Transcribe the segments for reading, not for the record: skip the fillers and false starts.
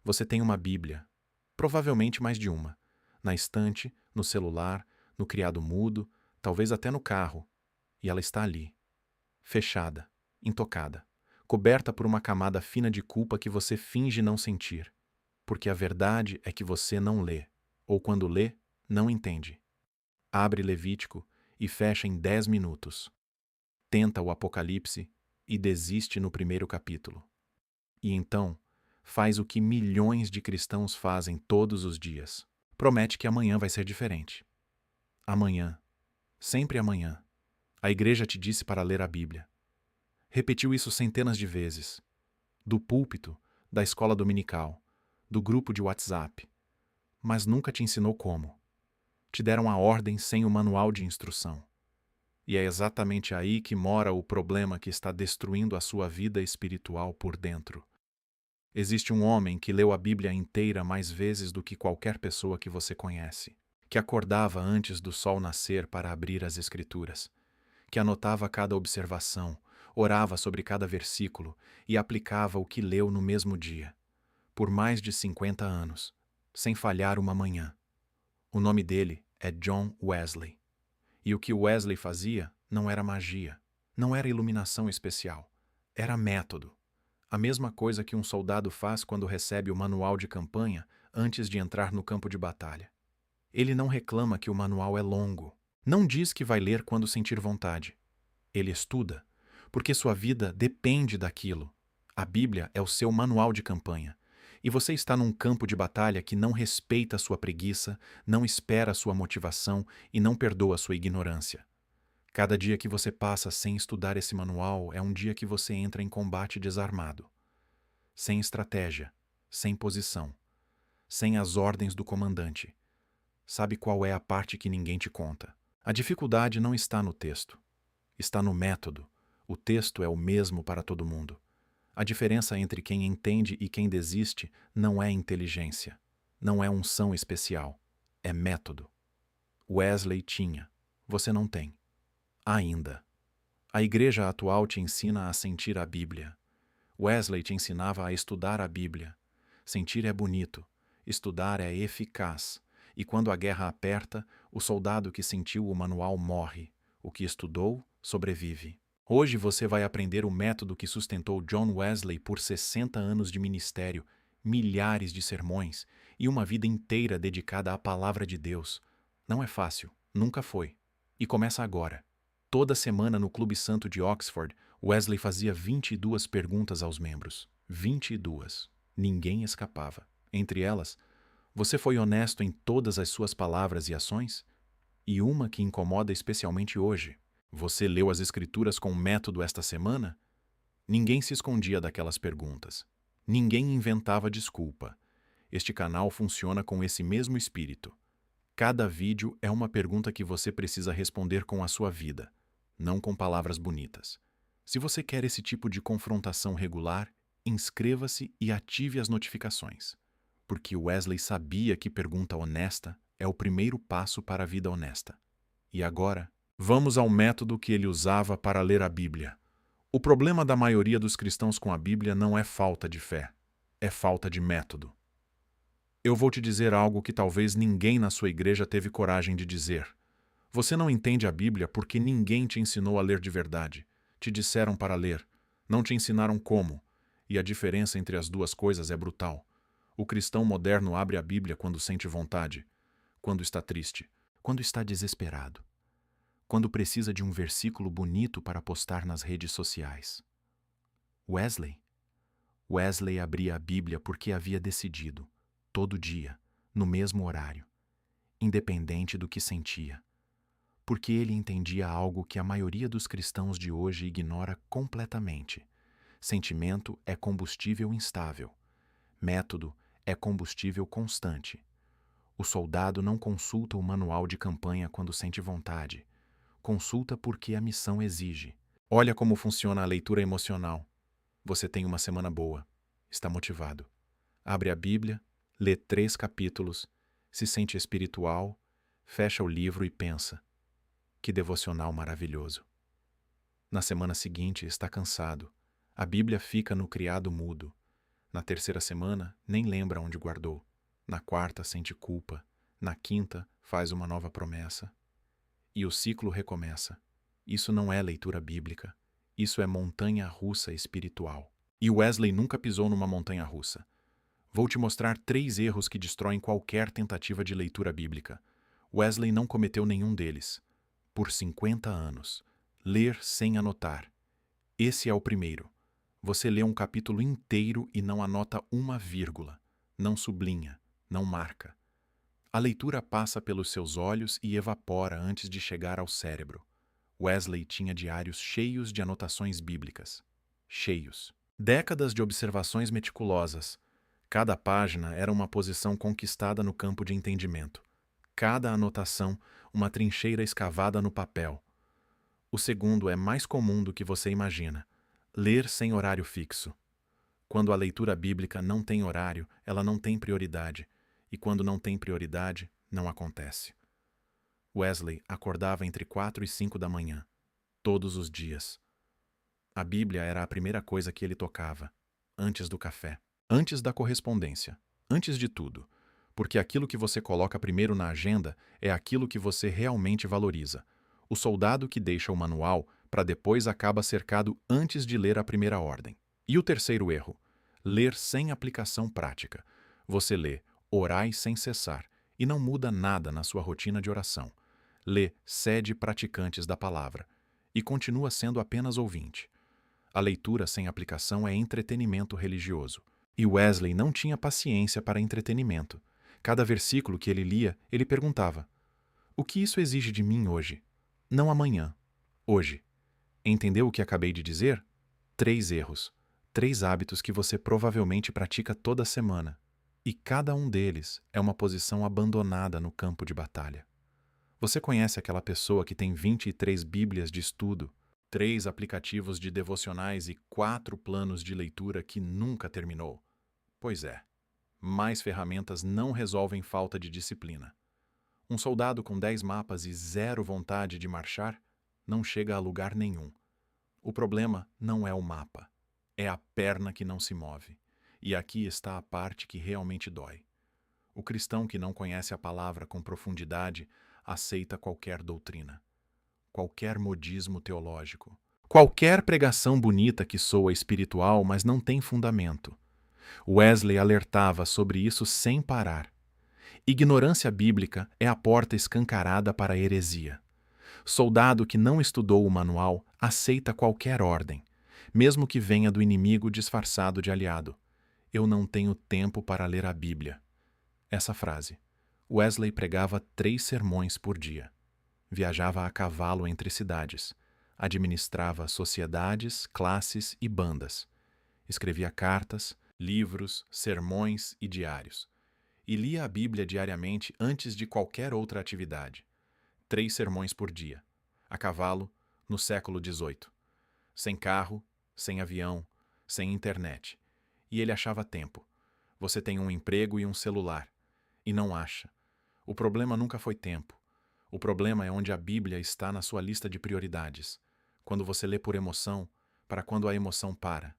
Você tem uma Bíblia, provavelmente mais de uma, na estante, no celular, no criado mudo, talvez até no carro, e ela está ali, fechada, intocada, coberta por uma camada fina de culpa que você finge não sentir, porque a verdade é que você não lê, ou quando lê, não entende. Abre Levítico e fecha em 10 minutos. Tenta o Apocalipse e desiste no primeiro capítulo. E então, faz o que milhões de cristãos fazem todos os dias. Promete que amanhã vai ser diferente. Amanhã, sempre amanhã, a igreja te disse para ler a Bíblia. Repetiu isso centenas de vezes. Do púlpito, da escola dominical, do grupo de WhatsApp. Mas nunca te ensinou como. Te deram a ordem sem o manual de instrução. E é exatamente aí que mora o problema que está destruindo a sua vida espiritual por dentro. Existe um homem que leu a Bíblia inteira mais vezes do que qualquer pessoa que você conhece, que acordava antes do sol nascer para abrir as Escrituras, que anotava cada observação, orava sobre cada versículo e aplicava o que leu no mesmo dia, por mais de 50 anos, sem falhar uma manhã. O nome dele é John Wesley. E o que Wesley fazia não era magia, não era iluminação especial, era método. A mesma coisa que um soldado faz quando recebe o manual de campanha antes de entrar no campo de batalha. Ele não reclama que o manual é longo, não diz que vai ler quando sentir vontade. Ele estuda, porque sua vida depende daquilo. A Bíblia é o seu manual de campanha. E você está num campo de batalha que não respeita sua preguiça, não espera sua motivação e não perdoa sua ignorância. Cada dia que você passa sem estudar esse manual é um dia que você entra em combate desarmado. Sem estratégia, sem posição, sem as ordens do comandante. Sabe qual é a parte que ninguém te conta? A dificuldade não está no texto. Está no método. O texto é o mesmo para todo mundo. A diferença entre quem entende e quem desiste não é inteligência, não é unção especial, é método. Wesley tinha, você não tem. Ainda. A igreja atual te ensina a sentir a Bíblia. Wesley te ensinava a estudar a Bíblia. Sentir é bonito, estudar é eficaz. E quando a guerra aperta, o soldado que sentiu o manual morre. O que estudou, sobrevive. Hoje você vai aprender o método que sustentou John Wesley por 60 anos de ministério, milhares de sermões e uma vida inteira dedicada à palavra de Deus. Não é fácil, nunca foi. E começa agora. Toda semana no Clube Santo de Oxford, Wesley fazia 22 perguntas aos membros. 22. Ninguém escapava. Entre elas, você foi honesto em todas as suas palavras e ações? E uma que incomoda especialmente hoje. Você leu as Escrituras com método esta semana? Ninguém se escondia daquelas perguntas. Ninguém inventava desculpa. Este canal funciona com esse mesmo espírito. Cada vídeo é uma pergunta que você precisa responder com a sua vida, não com palavras bonitas. Se você quer esse tipo de confrontação regular, inscreva-se e ative as notificações. Porque Wesley sabia que pergunta honesta é o primeiro passo para a vida honesta. E agora, vamos ao método que ele usava para ler a Bíblia. O problema da maioria dos cristãos com a Bíblia não é falta de fé, é falta de método. Eu vou te dizer algo que talvez ninguém na sua igreja teve coragem de dizer. Você não entende a Bíblia porque ninguém te ensinou a ler de verdade. Te disseram para ler, não te ensinaram como. E a diferença entre as duas coisas é brutal. O cristão moderno abre a Bíblia quando sente vontade, quando está triste, quando está desesperado, quando precisa de um versículo bonito para postar nas redes sociais. Wesley abria a Bíblia porque havia decidido, todo dia, no mesmo horário, independente do que sentia, porque ele entendia algo que a maioria dos cristãos de hoje ignora completamente. Sentimento é combustível instável. Método é combustível constante. O soldado não consulta o manual de campanha quando sente vontade. Consulta porque a missão exige. Olha como funciona a leitura emocional. Você tem uma semana boa. Está motivado. Abre a Bíblia, lê 3 capítulos, se sente espiritual, fecha o livro e pensa. Que devocional maravilhoso. Na semana seguinte está cansado. A Bíblia fica no criado mudo. Na terceira semana, nem lembra onde guardou. Na quarta, sente culpa. Na quinta, faz uma nova promessa. E o ciclo recomeça. Isso não é leitura bíblica. Isso é montanha-russa espiritual. E Wesley nunca pisou numa montanha-russa. Vou te mostrar 3 erros que destroem qualquer tentativa de leitura bíblica. Wesley não cometeu nenhum deles. Por 50 anos. Ler sem anotar. Esse é o primeiro. Você lê um capítulo inteiro e não anota uma vírgula. Não sublinha. Não marca. A leitura passa pelos seus olhos e evapora antes de chegar ao cérebro. Wesley tinha diários cheios de anotações bíblicas. Cheios. Décadas de observações meticulosas. Cada página era uma posição conquistada no campo de entendimento. Cada anotação, uma trincheira escavada no papel. O segundo é mais comum do que você imagina. Ler sem horário fixo. Quando a leitura bíblica não tem horário, ela não tem prioridade. E quando não tem prioridade, não acontece. Wesley acordava entre 4 e 5 da manhã, todos os dias. A Bíblia era a primeira coisa que ele tocava, antes do café, antes da correspondência, antes de tudo, porque aquilo que você coloca primeiro na agenda é aquilo que você realmente valoriza. O soldado que deixa o manual para depois acaba cercado antes de ler a primeira ordem. E o terceiro erro, ler sem aplicação prática. Você lê orai sem cessar e não muda nada na sua rotina de oração. Lê sede praticantes da palavra e continua sendo apenas ouvinte. A leitura sem aplicação é entretenimento religioso. E Wesley não tinha paciência para entretenimento. Cada versículo que ele lia, ele perguntava: o que isso exige de mim hoje? Não amanhã. Hoje. Entendeu o que acabei de dizer? 3 erros. 3 hábitos que você provavelmente pratica toda semana. E cada um deles é uma posição abandonada no campo de batalha. Você conhece aquela pessoa que tem 23 bíblias de estudo, 3 aplicativos de devocionais e 4 planos de leitura que nunca terminou? Pois é, mais ferramentas não resolvem falta de disciplina. Um soldado com 10 mapas e 0 vontade de marchar não chega a lugar nenhum. O problema não é o mapa, é a perna que não se move. E aqui está a parte que realmente dói. O cristão que não conhece a palavra com profundidade aceita qualquer doutrina, qualquer modismo teológico, qualquer pregação bonita que soa espiritual, mas não tem fundamento. Wesley alertava sobre isso sem parar. Ignorância bíblica é a porta escancarada para a heresia. Soldado que não estudou o manual aceita qualquer ordem, mesmo que venha do inimigo disfarçado de aliado. Eu não tenho tempo para ler a Bíblia. Essa frase. Wesley pregava 3 sermões por dia. Viajava a cavalo entre cidades. Administrava sociedades, classes e bandas. Escrevia cartas, livros, sermões e diários. E lia a Bíblia diariamente antes de qualquer outra atividade. 3 sermões por dia. A cavalo, no século XVIII. Sem carro, sem avião, sem internet. E ele achava tempo. Você tem um emprego e um celular. E não acha. O problema nunca foi tempo. O problema é onde a Bíblia está na sua lista de prioridades. Quando você lê por emoção, para quando a emoção para.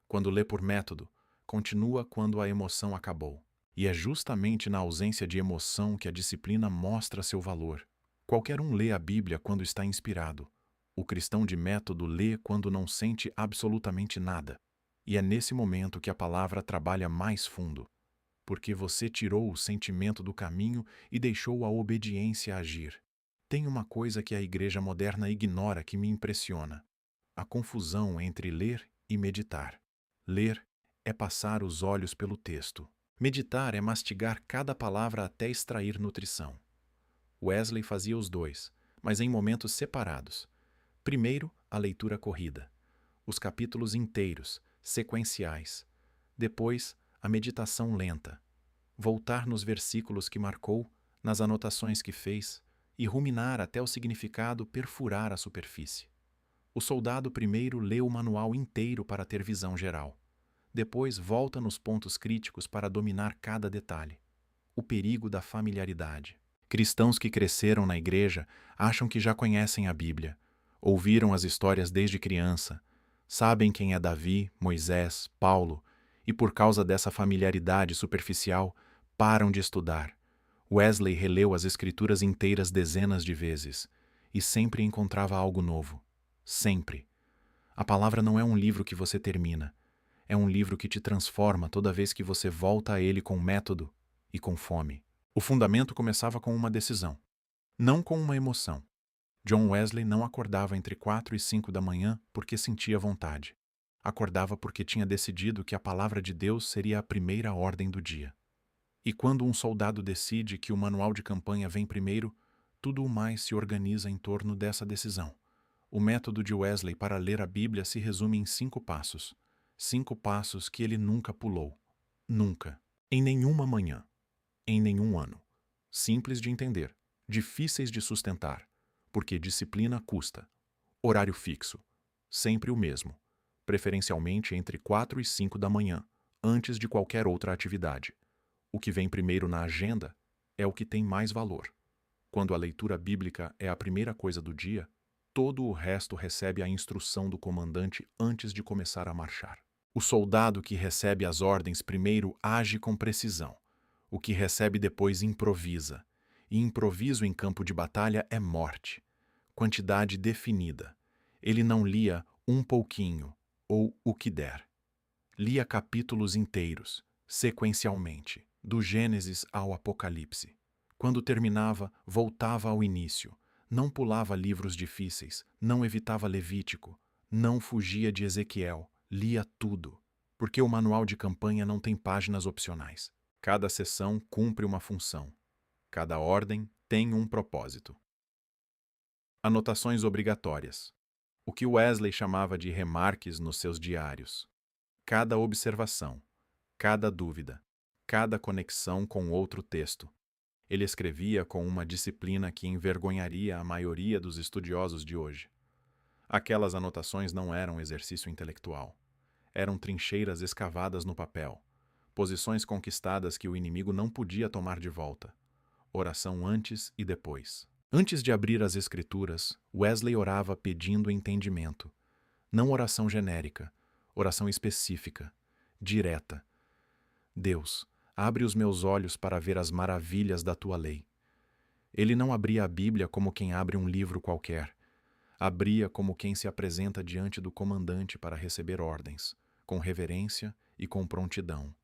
Quando lê por método, continua quando a emoção acabou. E é justamente na ausência de emoção que a disciplina mostra seu valor. Qualquer um lê a Bíblia quando está inspirado. O cristão de método lê quando não sente absolutamente nada. E é nesse momento que a palavra trabalha mais fundo, porque você tirou o sentimento do caminho e deixou a obediência agir. Tem uma coisa que a igreja moderna ignora que me impressiona: a confusão entre ler e meditar. Ler é passar os olhos pelo texto. Meditar é mastigar cada palavra até extrair nutrição. Wesley fazia os 2, mas em momentos separados. Primeiro, a leitura corrida. Os capítulos inteiros, sequenciais. Depois, a meditação lenta. Voltar nos versículos que marcou, nas anotações que fez, e ruminar até o significado perfurar a superfície. O soldado primeiro lê o manual inteiro para ter visão geral. Depois volta nos pontos críticos para dominar cada detalhe. O perigo da familiaridade. Cristãos que cresceram na igreja acham que já conhecem a Bíblia, ouviram as histórias desde criança, sabem quem é Davi, Moisés, Paulo, E por causa dessa familiaridade superficial, param de estudar. Wesley releu as Escrituras inteiras dezenas de vezes e sempre encontrava algo novo. Sempre. A palavra não é um livro que você termina. É um livro que te transforma toda vez que você volta a ele com método e com fome. O fundamento começava com uma decisão, não com uma emoção. John Wesley não acordava entre 4 e 5 da manhã porque sentia vontade. Acordava porque tinha decidido que a palavra de Deus seria a primeira ordem do dia. E quando um soldado decide que o manual de campanha vem primeiro, tudo o mais se organiza em torno dessa decisão. O método de Wesley para ler a Bíblia se resume em 5 passos. 5 passos que ele nunca pulou. Nunca. Em nenhuma manhã. Em nenhum ano. Simples de entender. Difíceis de sustentar. Porque disciplina custa. Horário fixo. Sempre o mesmo. Preferencialmente entre 4 e 5 da manhã, antes de qualquer outra atividade. O que vem primeiro na agenda é o que tem mais valor. Quando a leitura bíblica é a primeira coisa do dia, todo o resto recebe a instrução do comandante antes de começar a marchar. O soldado que recebe as ordens primeiro age com precisão. O que recebe depois improvisa. E improviso em campo de batalha é morte. Quantidade definida. Ele não lia um pouquinho ou o que der. Lia capítulos inteiros, sequencialmente, do Gênesis ao Apocalipse. Quando terminava, voltava ao início. Não pulava livros difíceis, não evitava Levítico, não fugia de Ezequiel, lia tudo, porque o manual de campanha não tem páginas opcionais. Cada sessão cumpre uma função. Cada ordem tem um propósito. Anotações obrigatórias. O que Wesley chamava de remarques nos seus diários. Cada observação, cada dúvida, cada conexão com outro texto. Ele escrevia com uma disciplina que envergonharia a maioria dos estudiosos de hoje. Aquelas anotações não eram exercício intelectual. Eram trincheiras escavadas no papel, posições conquistadas que o inimigo não podia tomar de volta. Oração antes e depois. Antes de abrir as Escrituras, Wesley orava pedindo entendimento. Não oração genérica, oração específica, direta. Deus, abre os meus olhos para ver as maravilhas da tua lei. Ele não abria a Bíblia como quem abre um livro qualquer. Abria como quem se apresenta diante do comandante para receber ordens, com reverência e com prontidão.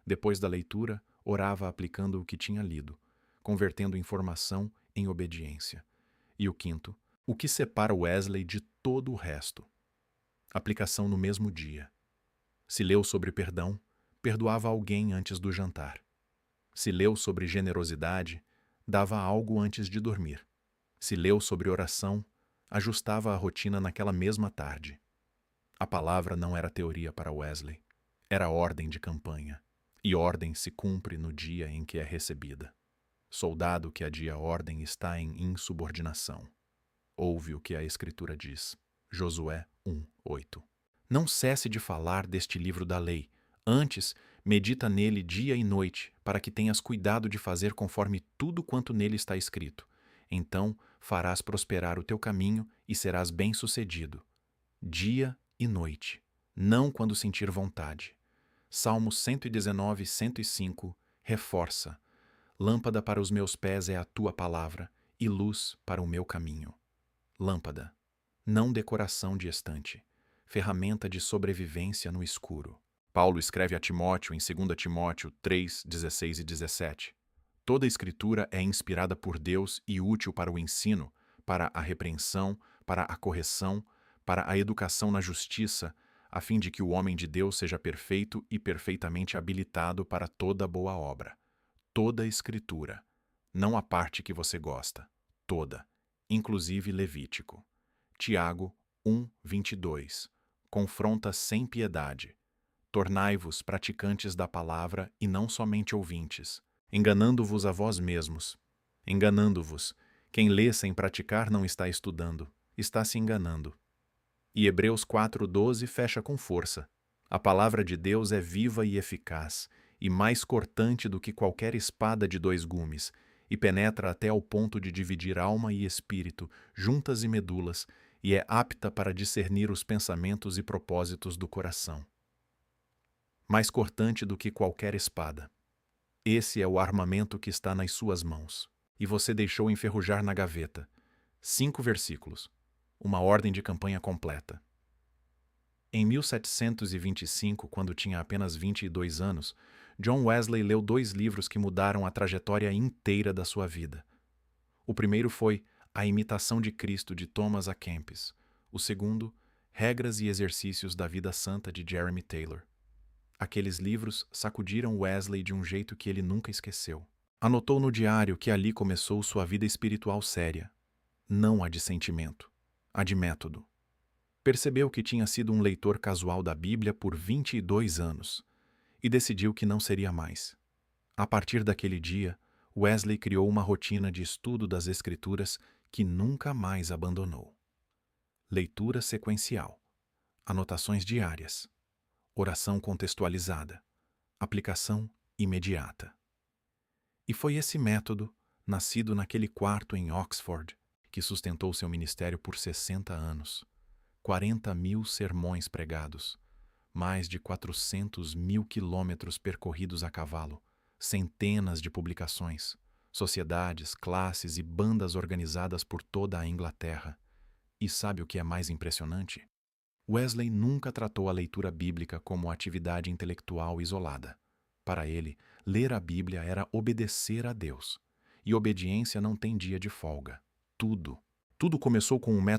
Depois da leitura, orava aplicando o que tinha lido, convertendo informação em obediência. E o quinto, o que separa Wesley de todo o resto? Aplicação no mesmo dia. Se leu sobre perdão, perdoava alguém antes do jantar. Se leu sobre generosidade, dava algo antes de dormir. Se leu sobre oração, ajustava a rotina naquela mesma tarde. A palavra não era teoria para Wesley, era ordem de campanha. E ordem se cumpre no dia em que é recebida. Soldado que adia ordem está em insubordinação. Ouve o que a Escritura diz. Josué 1:8. Não cesse de falar deste livro da lei. Antes, medita nele dia e noite, para que tenhas cuidado de fazer conforme tudo quanto nele está escrito. Então farás prosperar o teu caminho e serás bem-sucedido. Dia e noite, não quando sentir vontade. Salmos 119, 105, reforça. Lâmpada para os meus pés é a tua palavra e luz para o meu caminho. Lâmpada, não decoração de estante, ferramenta de sobrevivência no escuro. Paulo escreve a Timóteo em 2 Timóteo 3, 16 e 17. Toda a Escritura é inspirada por Deus e útil para o ensino, para a repreensão, para a correção, para a educação na justiça, a fim de que o homem de Deus seja perfeito e perfeitamente habilitado para toda boa obra. Toda a Escritura, não a parte que você gosta, toda, inclusive Levítico. Tiago 1:22, confronta sem piedade. Tornai-vos praticantes da palavra e não somente ouvintes, enganando-vos a vós mesmos. Enganando-vos, quem lê sem praticar não está estudando, está se enganando. E Hebreus 4:12 fecha com força. A palavra de Deus é viva e eficaz, e mais cortante do que qualquer espada de 2 gumes, e penetra até ao ponto de dividir alma e espírito, juntas e medulas, e é apta para discernir os pensamentos e propósitos do coração. mais cortante do que qualquer espada. Esse é o armamento que está nas suas mãos. E você deixou enferrujar na gaveta. 5 versículos. Uma ordem de campanha completa. Em 1725, quando tinha apenas 22 anos, John Wesley leu 2 livros que mudaram a trajetória inteira da sua vida. O primeiro foi A Imitação de Cristo, de Thomas A. Kempis. O segundo, Regras e Exercícios da Vida Santa, de Jeremy Taylor. Aqueles livros sacudiram Wesley de um jeito que ele nunca esqueceu. Anotou no diário que ali começou sua vida espiritual séria. Não a de sentimento, a de método. Percebeu que tinha sido um leitor casual da Bíblia por 22 anos e decidiu que não seria mais. A partir daquele dia, Wesley criou uma rotina de estudo das Escrituras que nunca mais abandonou. Leitura sequencial, anotações diárias, oração contextualizada, aplicação imediata. E foi esse método, nascido naquele quarto em Oxford, que sustentou seu ministério por 60 anos. 40.000 sermões pregados, mais de 400.000 quilômetros percorridos a cavalo, centenas de publicações, sociedades, classes e bandas organizadas por toda a Inglaterra. E sabe o que é mais impressionante? Wesley nunca tratou a leitura bíblica como atividade intelectual isolada. Para ele, ler a Bíblia era obedecer a Deus. E obediência não tem dia de folga. Tudo começou com um método